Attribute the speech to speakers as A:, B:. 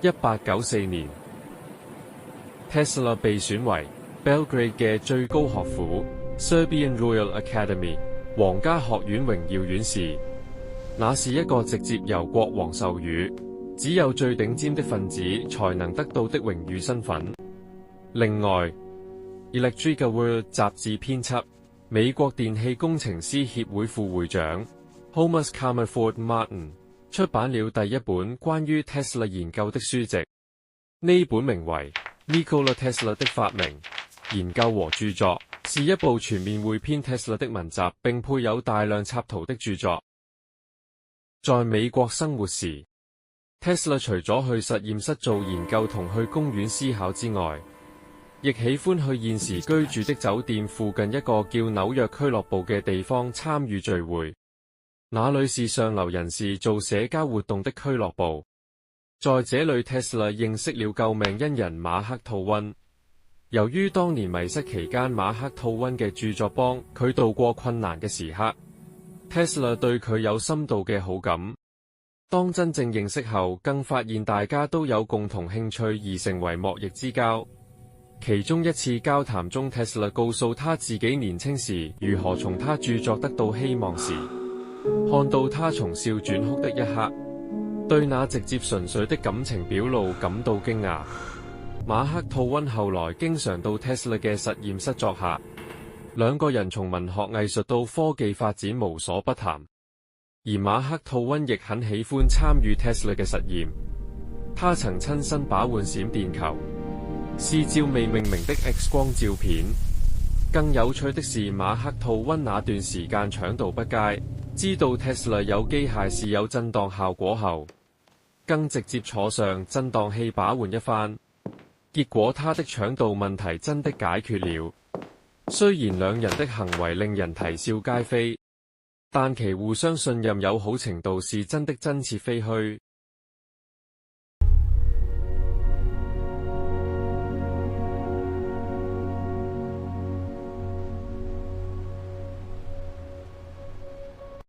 A: 1894年 ，Tesla 被選為 Belgrade 嘅最高學府 Serbian Royal Academy 皇家學院榮耀院士。那是一個直接由國王授予，只有最頂尖的分子才能得到的榮譽身份。另外，《Electrical World》雜誌編輯、美國電氣工程師協會副會長 Thomas Comerford Martin 出版了第一本關於 Tesla 研究的書籍。呢本名為《Nikola Tesla 的發明、研究和著作》，是一部全面匯編 Tesla 的文集，並配有大量插圖的著作。在美國生活時， Tesla 除咗去實驗室做研究同去公園思考之外，亦喜歡去現時居住的酒店附近一個叫紐約俱樂部嘅地方參與聚會。那裏是上流人士做社交活動的俱樂部。在這裏 Tesla 認識了救命恩人馬克吐溫。由於當年迷失期間馬克吐溫嘅著作幫佢度過困難嘅時刻， Tesla 對佢有深度嘅好感。當真正認識後，更發現大家都有共同興趣而成為莫逆之交。其中一次交談中 ，Tesla 告訴他自己年輕時如何從他著作得到希望時，看到他從笑轉哭的一刻，對那直接純粹的感情表露感到驚訝。馬克吐溫後來經常到 Tesla 嘅實驗室作客，兩個人從文學藝術到科技發展無所不談。而馬克吐溫亦很喜歡參與 Tesla 嘅實驗，他曾親身把玩閃電球，試照未命名的 X 光照片。更有趣的是，馬克吐溫那段時間腸道不佳，知道 Tesla 有機械是有震盪效果後，更直接坐上震盪器把玩一番。結果他的腸道問題真的解決了。雖然兩人的行為令人啼笑皆非，但其互相信任有好程度是真的真切非虛。